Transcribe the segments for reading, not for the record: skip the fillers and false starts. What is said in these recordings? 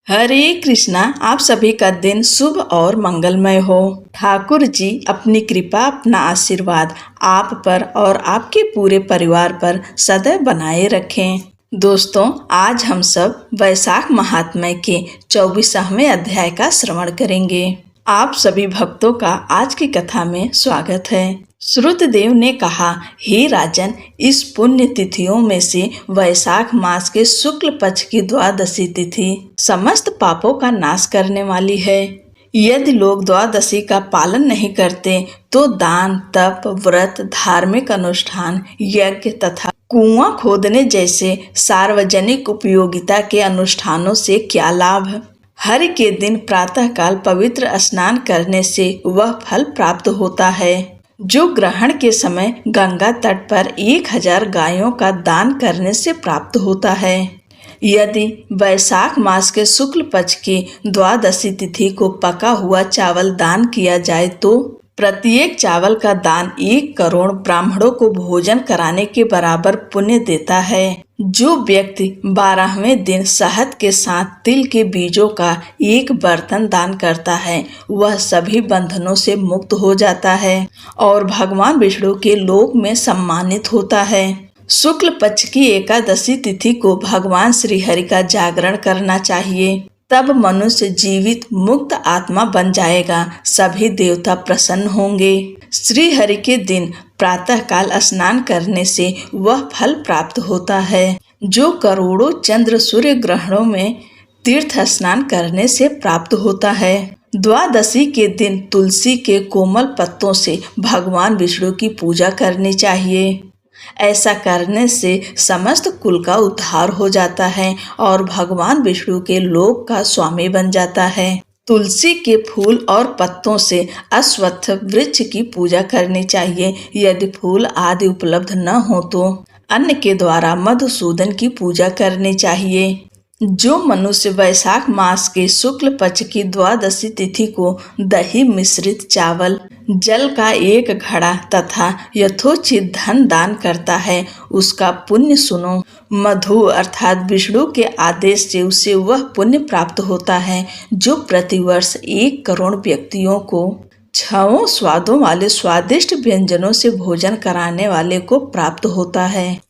हरे कृष्णा। आप सभी का दिन शुभ और मंगलमय हो। ठाकुर जी अपनी कृपा, अपना आशीर्वाद आप पर और आपके पूरे परिवार पर सदैव बनाए रखें। दोस्तों, आज हम सब वैशाख महात्म्य के 24वें अध्याय का श्रवण करेंगे। आप सभी भक्तों का आज की कथा में स्वागत है। श्रुतदेव ने कहा, हे राजन, इस पुण्य तिथियों में से वैशाख मास के शुक्ल पक्ष की द्वादशी तिथि समस्त पापों का नाश करने वाली है। यदि लोग द्वादशी का पालन नहीं करते तो दान, तप, व्रत, धार्मिक अनुष्ठान, यज्ञ तथा कुआं खोदने जैसे सार्वजनिक उपयोगिता के अनुष्ठानों से क्या लाभ। हर के दिन प्रातःकाल पवित्र स्नान करने से वह फल प्राप्त होता है जो ग्रहण के समय गंगा तट पर 1000 गायों का दान करने से प्राप्त होता है। यदि वैशाख मास के शुक्ल पक्ष की द्वादशी तिथि को पका हुआ चावल दान किया जाए तो प्रत्येक चावल का दान 1 करोड़ ब्राह्मणों को भोजन कराने के बराबर पुण्य देता है। जो व्यक्ति 12वें दिन शहद के साथ तिल के बीजों का 1 बर्तन दान करता है वह सभी बंधनों से मुक्त हो जाता है और भगवान विष्णु के लोक में सम्मानित होता है। शुक्ल पक्ष की एकादशी तिथि को भगवान श्री हरि का जागरण करना चाहिए, तब मनुष्य जीवित मुक्त आत्मा बन जाएगा। सभी देवता प्रसन्न होंगे। श्री हरि के दिन प्रातःकाल स्नान करने से वह फल प्राप्त होता है जो करोड़ों चंद्र सूर्य ग्रहणों में तीर्थ स्नान करने से प्राप्त होता है। द्वादशी के दिन तुलसी के कोमल पत्तों से भगवान विष्णु की पूजा करनी चाहिए। ऐसा करने से समस्त कुल का उद्धार हो जाता है और भगवान विष्णु के लोक का स्वामी बन जाता है। तुलसी के फूल और पत्तों से अश्वत्थ वृक्ष की पूजा करनी चाहिए। यदि फूल आदि उपलब्ध न हो तो अन्न के द्वारा मधुसूदन की पूजा करनी चाहिए। जो मनुष्य वैशाख मास के शुक्ल पक्ष की द्वादशी तिथि को दही मिश्रित चावल, जल का 1 घड़ा तथा यथोचित धन दान करता है उसका पुण्य सुनो। मधु अर्थात विष्णु के आदेश से उसे वह पुण्य प्राप्त होता है जो प्रतिवर्ष 1 करोड़ व्यक्तियों को 6 स्वादों वाले स्वादिष्ट व्यंजनों से भोजन कराने वाले को प्राप्त होता है।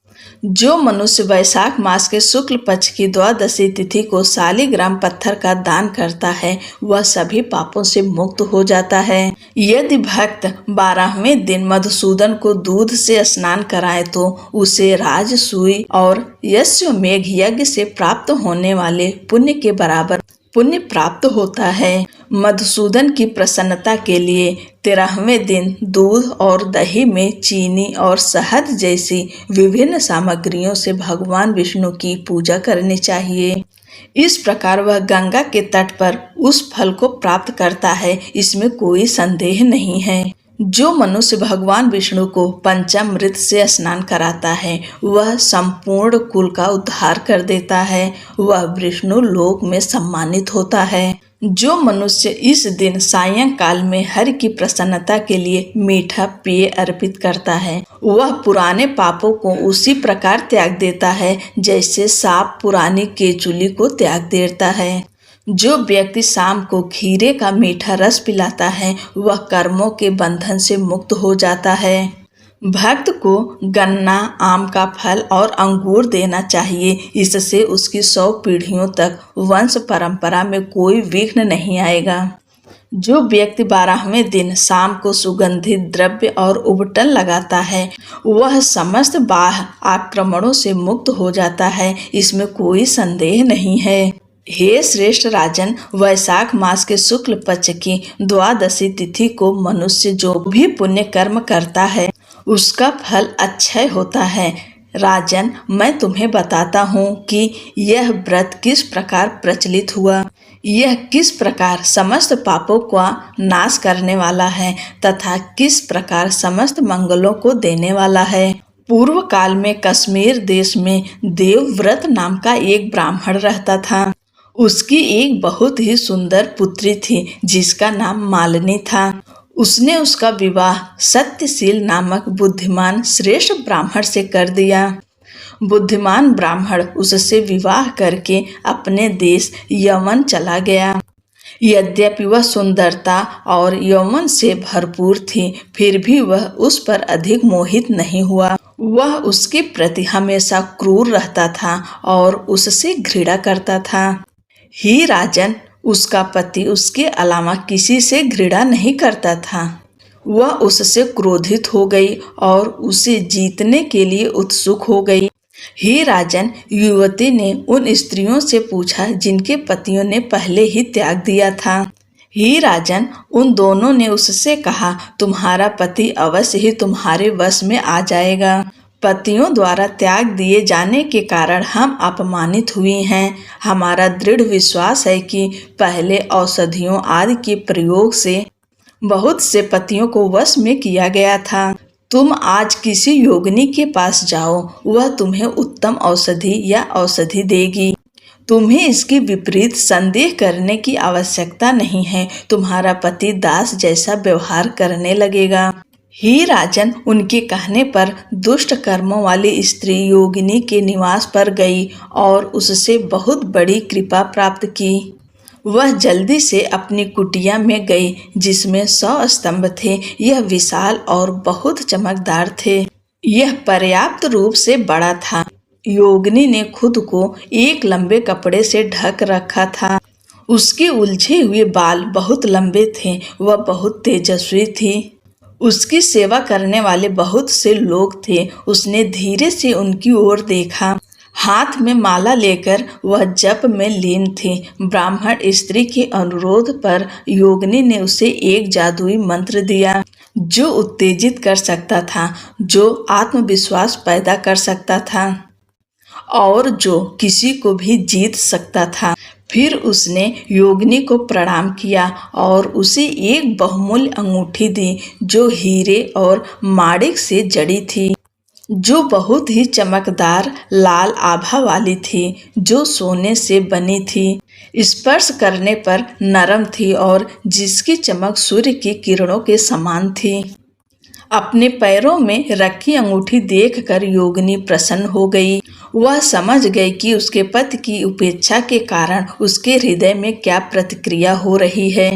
जो मनुष्य वैशाख मास के शुक्ल पक्ष की द्वादशी तिथि को शालिग्राम पत्थर का दान करता है वह सभी पापों से मुक्त हो जाता है। यदि भक्त 12वें दिन मधुसूदन को दूध से स्नान कराए तो उसे राजसूय और यज्ञ यज्ञ से प्राप्त होने वाले पुण्य के बराबर पुण्य प्राप्त होता है। मधुसूदन की प्रसन्नता के लिए 13वें दिन दूध और दही में चीनी और शहद जैसी विभिन्न सामग्रियों से भगवान विष्णु की पूजा करनी चाहिए। इस प्रकार वह गंगा के तट पर उस फल को प्राप्त करता है, इसमें कोई संदेह नहीं है। जो मनुष्य भगवान विष्णु को पंचामृत से स्नान कराता है वह संपूर्ण कुल का उद्धार कर देता है। वह विष्णु लोक में सम्मानित होता है। जो मनुष्य इस दिन सायंकाल में हरि की प्रसन्नता के लिए मीठा पेय अर्पित करता है वह पुराने पापों को उसी प्रकार त्याग देता है जैसे सांप पुरानी केचुली को त्याग देता है। जो व्यक्ति शाम को खीरे का मीठा रस पिलाता है वह कर्मों के बंधन से मुक्त हो जाता है। भक्त को गन्ना, आम का फल और अंगूर देना चाहिए। इससे उसकी 100 पीढ़ियों तक वंश परंपरा में कोई विघ्न नहीं आएगा। जो व्यक्ति 12वें दिन शाम को सुगंधित द्रव्य और उबटन लगाता है वह समस्त बाह्य आक्रमणों से मुक्त हो जाता है, इसमें कोई संदेह नहीं है। हे श्रेष्ठ राजन, वैशाख मास के शुक्ल पक्ष की द्वादशी तिथि को मनुष्य जो भी पुण्य कर्म करता है उसका फल अक्षय होता है। राजन, मैं तुम्हें बताता हूँ कि यह व्रत किस प्रकार प्रचलित हुआ, यह किस प्रकार समस्त पापों का नाश करने वाला है तथा किस प्रकार समस्त मंगलों को देने वाला है। पूर्व काल में कश्मीर देश में देवव्रत नाम का एक ब्राह्मण रहता था। उसकी एक बहुत ही सुंदर पुत्री थी जिसका नाम मालिनी था। उसने उसका विवाह सत्यशील नामक बुद्धिमान श्रेष्ठ ब्राह्मण से कर दिया। बुद्धिमान ब्राह्मण उससे विवाह करके अपने देश यमन चला गया। यद्यपि वह सुंदरता और यौवन से भरपूर थी, फिर भी वह उस पर अधिक मोहित नहीं हुआ। वह उसके प्रति हमेशा क्रूर रहता था और उससे घृणा करता था। ही राजन, उसका पति उसके अलावा किसी से घृणा नहीं करता था। वह उससे क्रोधित हो गई और उसे जीतने के लिए उत्सुक हो गई। हे राजन, युवती ने उन स्त्रियों से पूछा जिनके पतियों ने पहले ही त्याग दिया था। हे राजन, उन दोनों ने उससे कहा, तुम्हारा पति अवश्य ही तुम्हारे वश में आ जाएगा। पतियों द्वारा त्याग दिए जाने के कारण हम अपमानित हुई हैं। हमारा दृढ़ विश्वास है कि पहले औषधियों आदि के प्रयोग से बहुत से पतियों को वश में किया गया था। तुम आज किसी योगिनी के पास जाओ, वह तुम्हें उत्तम औषधि या औषधि देगी। तुम्हें इसके विपरीत संदेह करने की आवश्यकता नहीं है। तुम्हारा पति दास जैसा व्यवहार करने लगेगा। ही राजन, उनके कहने पर दुष्ट कर्मों वाली स्त्री योगिनी के निवास पर गई और उससे बहुत बड़ी कृपा प्राप्त की। वह जल्दी से अपनी कुटिया में गई जिसमें 100 स्तंभ थे। यह विशाल और बहुत चमकदार थे। यह पर्याप्त रूप से बड़ा था। योगिनी ने खुद को एक लंबे कपड़े से ढक रखा था। उसके उलझे हुए बाल बहुत लंबे थे। वह बहुत तेजस्वी थी। उसकी सेवा करने वाले बहुत से लोग थे। उसने धीरे से उनकी ओर देखा। हाथ में माला लेकर वह जप में लीन थी। ब्राह्मण स्त्री के अनुरोध पर योगिनी ने उसे एक जादुई मंत्र दिया जो उत्तेजित कर सकता था, जो आत्मविश्वास पैदा कर सकता था और जो किसी को भी जीत सकता था। फिर उसने योगिनी को प्रणाम किया और उसे एक बहुमूल्य अंगूठी दी जो हीरे और माणिक से जड़ी थी, जो बहुत ही चमकदार लाल आभा वाली थी, जो सोने से बनी थी, स्पर्श करने पर नरम थी और जिसकी चमक सूर्य की किरणों के समान थी। अपने पैरों में रखी अंगूठी देखकर योगिनी प्रसन्न हो गई। वह समझ गई कि उसके पति की उपेक्षा के कारण उसके हृदय में क्या प्रतिक्रिया हो रही है।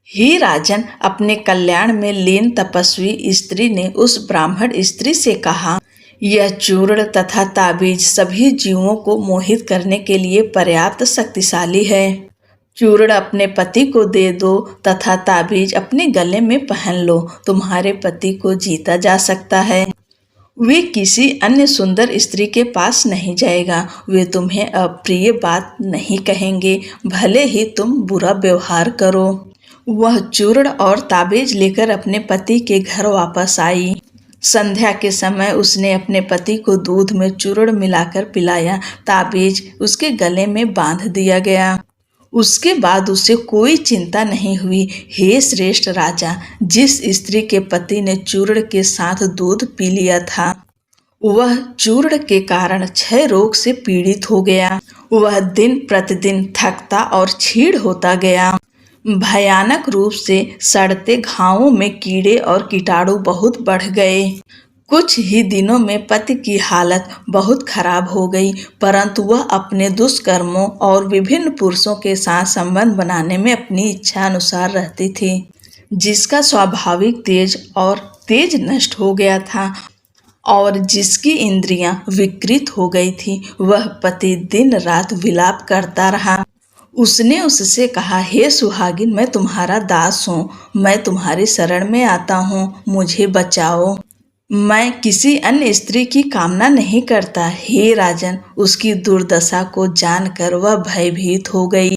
ही राजन, अपने कल्याण में लीन तपस्वी स्त्री ने उस ब्राह्मण स्त्री से कहा, यह चूर्ण तथा ताबीज सभी जीवों को मोहित करने के लिए पर्याप्त शक्तिशाली है। चूर्ण अपने पति को दे दो तथा ताबीज अपने गले में पहन लो। तुम्हारे पति को जीता जा सकता है। वे किसी अन्य सुंदर स्त्री के पास नहीं जाएगा। वे तुम्हें अप्रिय बात नहीं कहेंगे, भले ही तुम बुरा व्यवहार करो। वह चूर्ण और ताबीज लेकर अपने पति के घर वापस आई। संध्या के समय उसने अपने पति को दूध में चूर्ण मिलाकर पिलाया। ताबीज उसके गले में बांध दिया गया। उसके बाद उसे कोई चिंता नहीं हुई। हे श्रेष्ठ राजा, जिस स्त्री के पति ने चूर्ण के साथ दूध पी लिया था, वह चूर्ण के क्षय क्षय रोग से पीड़ित हो गया। वह दिन प्रतिदिन थकता और क्षीण होता गया। भयानक रूप से सड़ते घावों में कीड़े और कीटाणु बहुत बढ़ गए। कुछ ही दिनों में पति की हालत बहुत खराब हो गई, परंतु वह अपने दुष्कर्मों और विभिन्न पुरुषों के साथ संबंध बनाने में अपनी इच्छा अनुसार रहती थी, जिसका स्वाभाविक तेज नष्ट हो गया था और जिसकी इंद्रियां विकृत हो गई थी। वह पति दिन रात विलाप करता रहा। उसने उससे कहा, हे सुहागिन, मैं तुम्हारा दास हूँ। मैं तुम्हारी शरण में आता हूँ, मुझे बचाओ। मैं किसी अन्य स्त्री की कामना नहीं करता। हे राजन, उसकी दुर्दशा को जानकर वह भयभीत हो गई।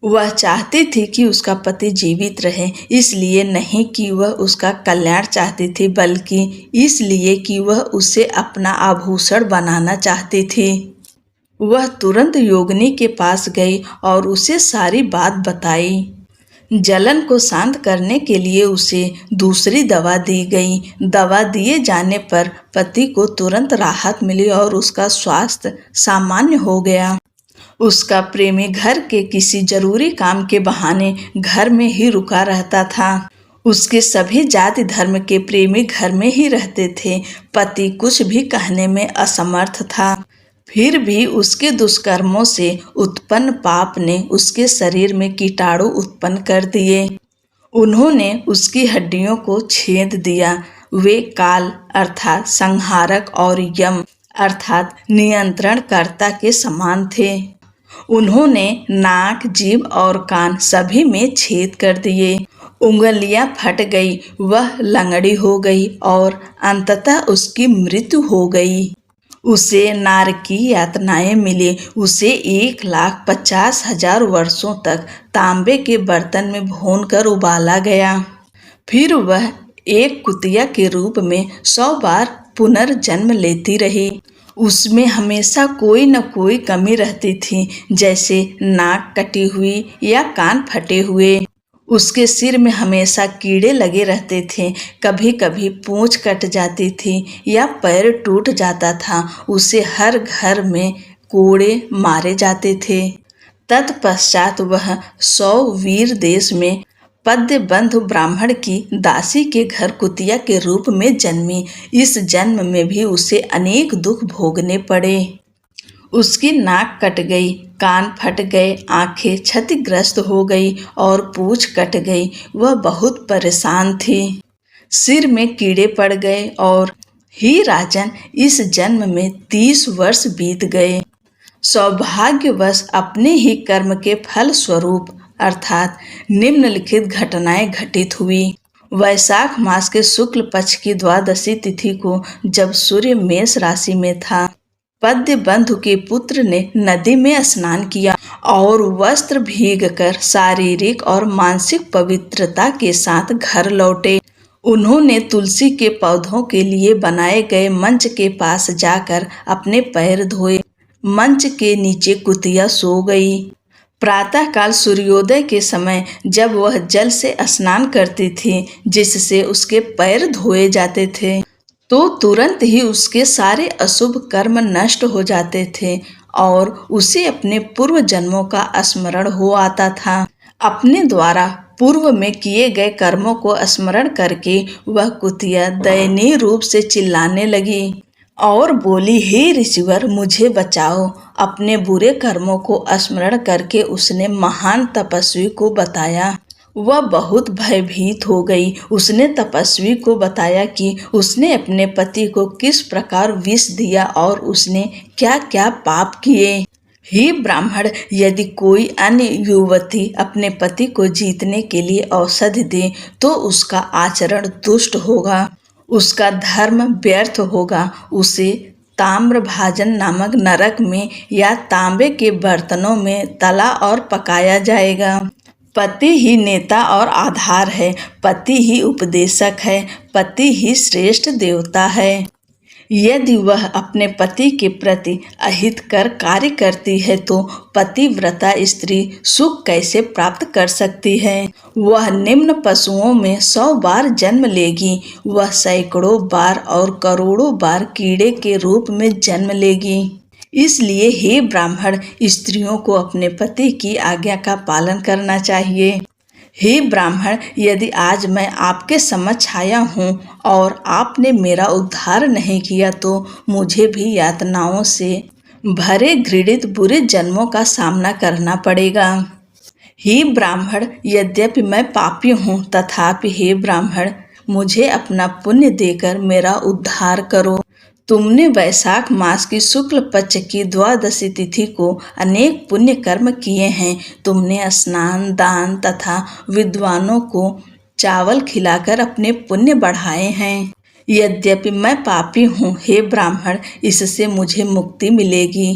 वह चाहती थी कि उसका पति जीवित रहे, इसलिए नहीं कि वह उसका कल्याण चाहती थी, बल्कि इसलिए कि वह उसे अपना आभूषण बनाना चाहती थी। वह तुरंत योगिनी के पास गई और उसे सारी बात बताई। जलन को शांत करने के लिए उसे दूसरी दवा दी गई। दवा दिए जाने पर पति को तुरंत राहत मिली और उसका स्वास्थ्य सामान्य हो गया। उसका प्रेमी घर के किसी जरूरी काम के बहाने घर में ही रुका रहता था। उसके सभी जाति धर्म के प्रेमी घर में ही रहते थे। पति कुछ भी कहने में असमर्थ था। फिर भी उसके दुष्कर्मों से उत्पन्न पाप ने उसके शरीर में कीटाणु उत्पन्न कर दिए। उन्होंने उसकी हड्डियों को छेद दिया। वे काल अर्थात संहारक और यम अर्थात नियंत्रणकर्ता के समान थे। उन्होंने नाक, जीभ और कान सभी में छेद कर दिए। उंगलियां फट गई, वह लंगड़ी हो गई और अंततः उसकी मृत्यु हो गई। उसे नरकी यातनाएं मिली। उसे 1,50,000 वर्षों तक तांबे के बर्तन में भूनकर उबाला गया। फिर वह एक कुतिया के रूप में 100 बार पुनर्जन्म लेती रही। उसमें हमेशा कोई न कोई कमी रहती थी, जैसे नाक कटी हुई या कान फटे हुए। उसके सिर में हमेशा कीड़े लगे रहते थे। कभी कभी पूंछ कट जाती थी या पैर टूट जाता था। उसे हर घर में कोड़े मारे जाते थे। तत्पश्चात वह 100 वीर देश में पद्यबंधु ब्राह्मण की दासी के घर कुतिया के रूप में जन्मी। इस जन्म में भी उसे अनेक दुख भोगने पड़े। उसकी नाक कट गई, कान फट गए, आंखें क्षतिग्रस्त हो गई और पूंछ कट गई। वह बहुत परेशान थी। सिर में कीड़े पड़ गए और ही राजन इस जन्म में 30 वर्ष बीत गए। सौभाग्यवश अपने ही कर्म के फल स्वरूप अर्थात निम्नलिखित घटनाएं घटित हुई। वैशाख मास के शुक्ल पक्ष की द्वादशी तिथि को जब सूर्य मेष राशि में था, पद्यबंधु के पुत्र ने नदी में स्नान किया और वस्त्र भीगकर शारीरिक और मानसिक पवित्रता के साथ घर लौटे। उन्होंने तुलसी के पौधों के लिए बनाए गए मंच के पास जाकर अपने पैर धोए। मंच के नीचे कुतिया सो गई। प्रातःकाल सूर्योदय के समय जब वह जल से स्नान करती थी, जिससे उसके पैर धोए जाते थे, तो तुरंत ही उसके सारे अशुभ कर्म नष्ट हो जाते थे और उसे अपने पूर्व जन्मों का स्मरण हो आता था। अपने द्वारा पूर्व में किए गए कर्मों को स्मरण करके वह कुतिया दयनीय रूप से चिल्लाने लगी और बोली, हे ऋषिवर, मुझे बचाओ। अपने बुरे कर्मों को स्मरण करके उसने महान तपस्वी को बताया। वह बहुत भयभीत हो गई। उसने तपस्वी को बताया कि उसने अपने पति को किस प्रकार विष दिया और उसने क्या क्या पाप किए। हे ब्राह्मण, यदि कोई अन्य युवती अपने पति को जीतने के लिए औषधि दे तो उसका आचरण दुष्ट होगा, उसका धर्म व्यर्थ होगा। उसे ताम्रभाजन नामक नरक में या तांबे के बर्तनों में तला और पकाया जाएगा। पति ही नेता और आधार है, पति ही उपदेशक है, पति ही श्रेष्ठ देवता है। यदि वह अपने पति के प्रति अहितकर कार्य करती है तो पतिव्रता स्त्री सुख कैसे प्राप्त कर सकती है। वह निम्न पशुओं में 100 बार जन्म लेगी। वह सैकड़ों बार और करोड़ों बार कीड़े के रूप में जन्म लेगी। इसलिए हे ब्राह्मण, स्त्रियों को अपने पति की आज्ञा का पालन करना चाहिए। हे ब्राह्मण, यदि आज मैं आपके समक्ष आया हूँ और आपने मेरा उद्धार नहीं किया तो मुझे भी यातनाओं से भरे घृणित बुरे जन्मों का सामना करना पड़ेगा। हे ब्राह्मण, यद्यपि मैं पापी हूँ तथापि हे ब्राह्मण, मुझे अपना पुण्य देकर मेरा उद्धार करो। तुमने वैशाख मास की शुक्ल पक्ष की द्वादशी तिथि को अनेक पुण्य कर्म किए हैं। तुमने स्नान, दान तथा विद्वानों को चावल खिलाकर अपने पुण्य बढ़ाए हैं। यद्यपि मैं पापी हूँ हे ब्राह्मण, इससे मुझे मुक्ति मिलेगी।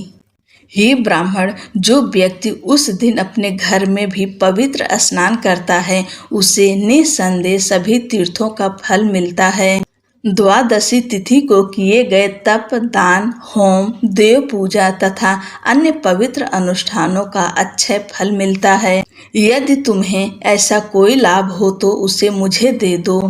हे ब्राह्मण, जो व्यक्ति उस दिन अपने घर में भी पवित्र स्नान करता है उसे निसंदेह सभी तीर्थों का फल मिलता है। द्वादशी तिथि को किए गए तप, दान, होम, देव पूजा तथा अन्य पवित्र अनुष्ठानों का अक्षय फल मिलता है। यदि तुम्हें ऐसा कोई लाभ हो तो उसे मुझे दे दो।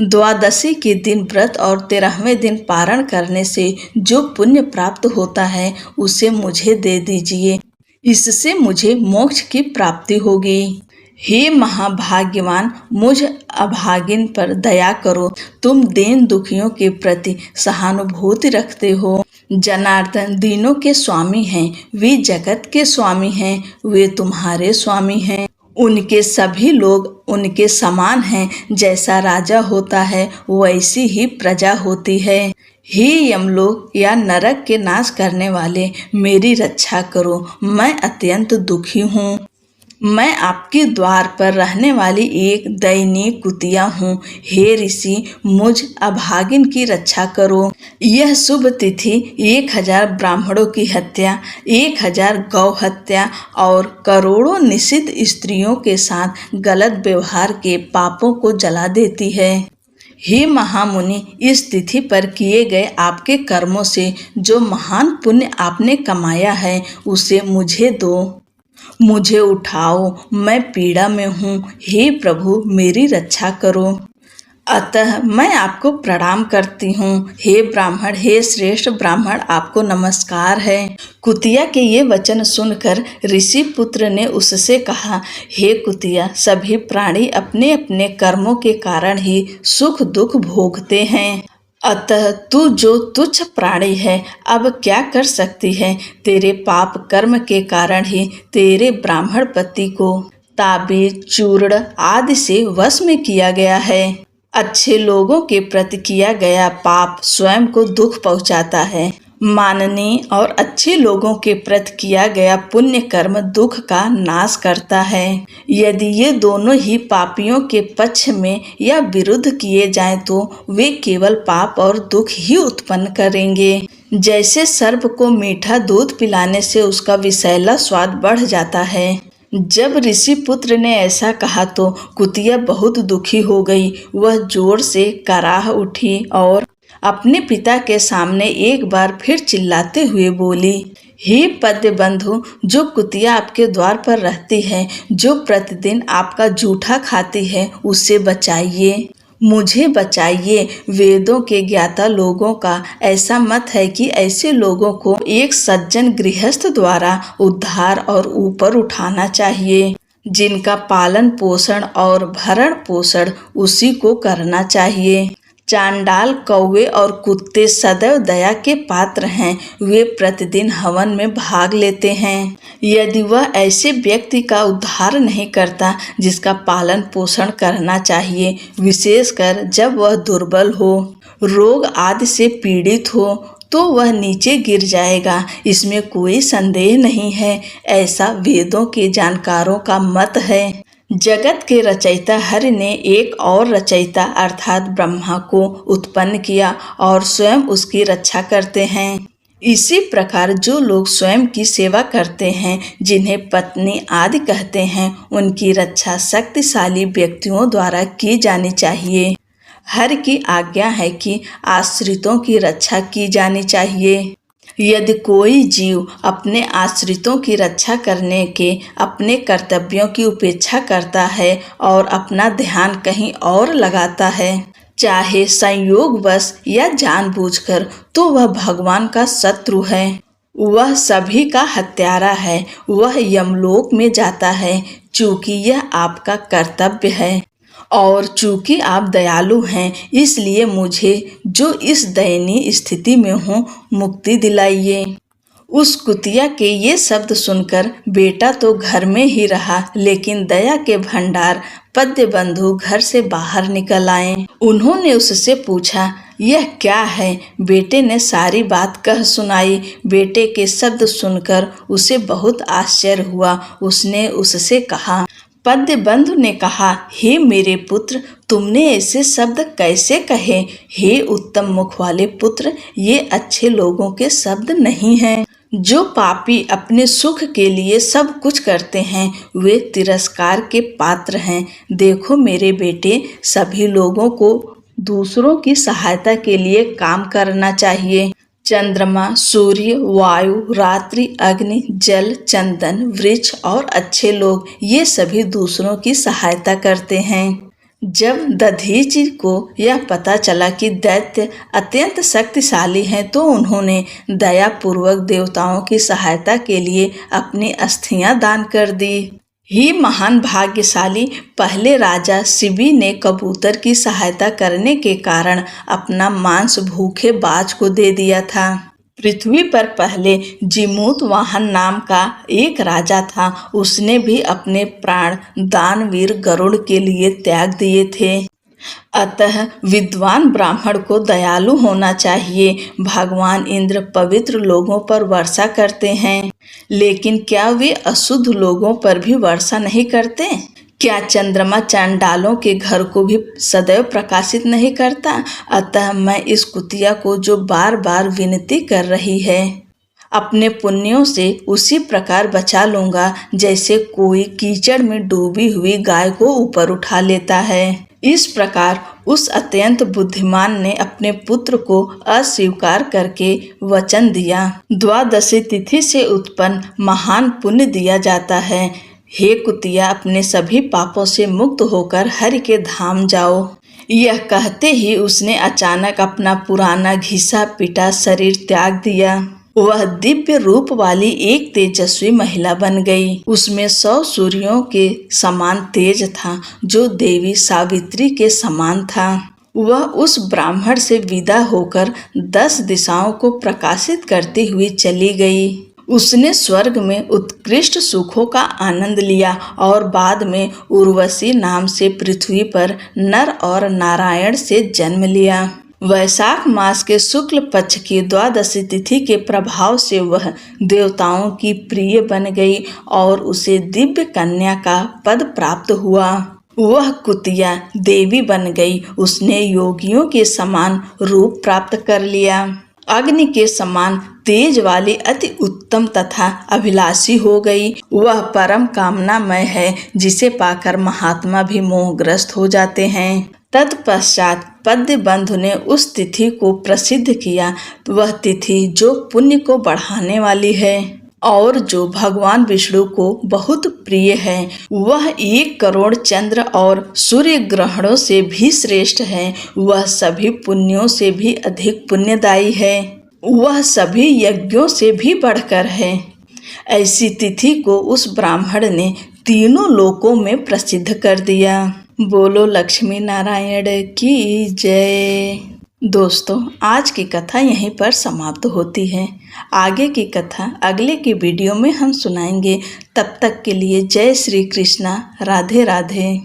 द्वादशी के दिन व्रत और 13वें दिन पारण करने से जो पुण्य प्राप्त होता है उसे मुझे दे दीजिए। इससे मुझे मोक्ष की प्राप्ति होगी। हे महाभाग्यवान, मुझ अभागिन पर दया करो। तुम दीन दुखियों के प्रति सहानुभूति रखते हो। जनार्दन दीनों के स्वामी हैं, वे जगत के स्वामी हैं, वे तुम्हारे स्वामी हैं। उनके सभी लोग उनके समान हैं। जैसा राजा होता है वैसी ही प्रजा होती है। हे यमलोक या नरक के नाश करने वाले, मेरी रक्षा करो, मैं अत्यंत दुखी हूँ। मैं आपके द्वार पर रहने वाली एक दयनीय कुतिया हूँ। हे ऋषि, मुझ अभागिन की रक्षा करो। यह शुभ तिथि 1000 ब्राह्मणों की हत्या, 1000 गौ हत्या और करोड़ों निषिद्ध स्त्रियों के साथ गलत व्यवहार के पापों को जला देती है। हे महामुनि, इस तिथि पर किए गए आपके कर्मों से जो महान पुण्य आपने कमाया है उसे मुझे दो। मुझे उठाओ, मैं पीड़ा में हूँ। हे प्रभु, मेरी रक्षा करो। अतः मैं आपको प्रणाम करती हूँ। हे ब्राह्मण, हे श्रेष्ठ ब्राह्मण, आपको नमस्कार है। कुतिया के ये वचन सुनकर ऋषि पुत्र ने उससे कहा, हे कुतिया, सभी प्राणी अपने अपने कर्मों के कारण ही सुख दुख भोगते हैं। अतः तू जो तुच्छ प्राणी है अब क्या कर सकती है। तेरे पाप कर्म के कारण ही तेरे ब्राह्मण पति को ताबीज, चूर्ण आदि से वश में किया गया है। अच्छे लोगों के प्रति किया गया पाप स्वयं को दुख पहुंचाता है। माननीय और अच्छे लोगों के प्रति किया गया पुण्य कर्म दुख का नाश करता है। यदि ये दोनों ही पापियों के पक्ष में या विरुद्ध किए जाएं तो वे केवल पाप और दुख ही उत्पन्न करेंगे। जैसे सर्प को मीठा दूध पिलाने से उसका विषैला स्वाद बढ़ जाता है। जब ऋषि पुत्र ने ऐसा कहा तो कुतिया बहुत दुखी हो गई। वह जोर से कराह उठी और अपने पिता के सामने एक बार फिर चिल्लाते हुए बोली, हे पद्य बंधु, जो कुतिया आपके द्वार पर रहती है, जो प्रतिदिन आपका जूठा खाती है, उससे बचाइए, मुझे बचाइए। वेदों के ज्ञाता लोगों का ऐसा मत है कि ऐसे लोगों को एक सज्जन गृहस्थ द्वारा उद्धार और ऊपर उठाना चाहिए, जिनका पालन पोषण और भरण पोषण उसी को करना चाहिए। चांडाल, कौवे और कुत्ते सदैव दया के पात्र हैं। वे प्रतिदिन हवन में भाग लेते हैं। यदि वह ऐसे व्यक्ति का उद्धार नहीं करता जिसका पालन पोषण करना चाहिए, विशेषकर जब वह दुर्बल हो, रोग आदि से पीड़ित हो, तो वह नीचे गिर जाएगा, इसमें कोई संदेह नहीं है। ऐसा वेदों के जानकारों का मत है। जगत के रचयिता हरि ने एक और रचयिता अर्थात ब्रह्मा को उत्पन्न किया और स्वयं उसकी रक्षा करते हैं। इसी प्रकार जो लोग स्वयं की सेवा करते हैं, जिन्हें पत्नी आदि कहते हैं, उनकी रक्षा शक्तिशाली व्यक्तियों द्वारा की जानी चाहिए। हरि की आज्ञा है कि आश्रितों की रक्षा की जानी चाहिए। यदि कोई जीव अपने आश्रितों की रक्षा करने के अपने कर्तव्यों की उपेक्षा करता है और अपना ध्यान कहीं और लगाता है, चाहे संयोगवश या जानबूझकर, तो वह भगवान का शत्रु है। वह सभी का हत्यारा है। वह यमलोक में जाता है, चूंकि यह आपका कर्तव्य है। और चूंकि आप दयालु हैं, इसलिए मुझे जो इस दयनीय स्थिति में हूँ मुक्ति दिलाइए। उस कुतिया के ये शब्द सुनकर बेटा तो घर में ही रहा, लेकिन दया के भंडार पद्य बंधु घर से बाहर निकल आए। उन्होंने उससे पूछा, यह क्या है? बेटे ने सारी बात कह सुनाई। बेटे के शब्द सुनकर उसे बहुत आश्चर्य हुआ। उसने उससे कहा, पद्य बंधु ने कहा, हे मेरे पुत्र, तुमने ऐसे शब्द कैसे कहे? हे उत्तम मुख वाले पुत्र, ये अच्छे लोगों के शब्द नहीं हैं। जो पापी अपने सुख के लिए सब कुछ करते हैं, वे तिरस्कार के पात्र हैं। देखो मेरे बेटे, सभी लोगों को दूसरों की सहायता के लिए काम करना चाहिए। चंद्रमा, सूर्य, वायु, रात्रि, अग्नि, जल, चंदन, वृक्ष और अच्छे लोग, ये सभी दूसरों की सहायता करते हैं। जब दधीचि को यह पता चला कि दैत्य अत्यंत शक्तिशाली हैं, तो उन्होंने दया पूर्वक देवताओं की सहायता के लिए अपनी अस्थियां दान कर दी। ही महान भाग्यशाली पहले राजा शिबी ने कबूतर की सहायता करने के कारण अपना मांस भूखे बाज को दे दिया था। पृथ्वी पर पहले जीमूत वाहन नाम का एक राजा था। उसने भी अपने प्राण दानवीर गरुड़ के लिए त्याग दिए थे। अतः विद्वान ब्राह्मण को दयालु होना चाहिए। भगवान इंद्र पवित्र लोगों पर वर्षा करते हैं, लेकिन क्या वे अशुद्ध लोगों पर भी वर्षा नहीं करते? क्या चंद्रमा चांडालों के घर को भी सदैव प्रकाशित नहीं करता? अतः मैं इस कुतिया को जो बार बार विनती कर रही है, अपने पुण्यों से उसी प्रकार बचा लूंगा जैसे कोई कीचड़ में डूबी हुई गाय को ऊपर उठा लेता है। इस प्रकार उस अत्यंत बुद्धिमान ने अपने पुत्र को अस्वीकार करके वचन दिया। द्वादशी तिथि से उत्पन्न महान पुण्य दिया जाता है। हे कुतिया, अपने सभी पापों से मुक्त होकर हरि के धाम जाओ। यह कहते ही उसने अचानक अपना पुराना घिसा पिटा शरीर त्याग दिया। वह दिव्य रूप वाली एक तेजस्वी महिला बन गई। उसमें 100 सूर्यों के समान तेज था, जो देवी सावित्री के समान था। वह उस ब्राह्मण से विदा होकर 10 दिशाओं को प्रकाशित करती हुई चली गई। उसने स्वर्ग में उत्कृष्ट सुखों का आनंद लिया और बाद में उर्वशी नाम से पृथ्वी पर नर और नारायण से जन्म लिया। वैशाख मास के शुक्ल पक्ष की द्वादशी तिथि के प्रभाव से वह देवताओं की प्रिय बन गई और उसे दिव्य कन्या का पद प्राप्त हुआ। वह कुतिया देवी बन गई। उसने योगियों के समान रूप प्राप्त कर लिया। अग्नि के समान तेज वाली अति उत्तम तथा अभिलाषी हो गई। वह परम कामनामय है, जिसे पाकर महात्मा भी मोहग्रस्त हो जाते हैं। तत्पश्चात पद्य बंधु ने उस तिथि को प्रसिद्ध किया। वह तिथि जो पुण्य को बढ़ाने वाली है और जो भगवान विष्णु को बहुत प्रिय है, वह 1 करोड़ चंद्र और सूर्य ग्रहणों से भी श्रेष्ठ है। वह सभी पुण्यों से भी अधिक पुण्यदायी है। वह सभी यज्ञों से भी बढ़कर है। ऐसी तिथि को उस ब्राह्मण ने तीनों लोकों में प्रसिद्ध कर दिया। बोलो लक्ष्मी नारायण की जय। दोस्तों, आज की कथा यहीं पर समाप्त होती है। आगे की कथा अगले की वीडियो में हम सुनाएंगे। तब तक के लिए जय श्री कृष्णा, राधे राधे।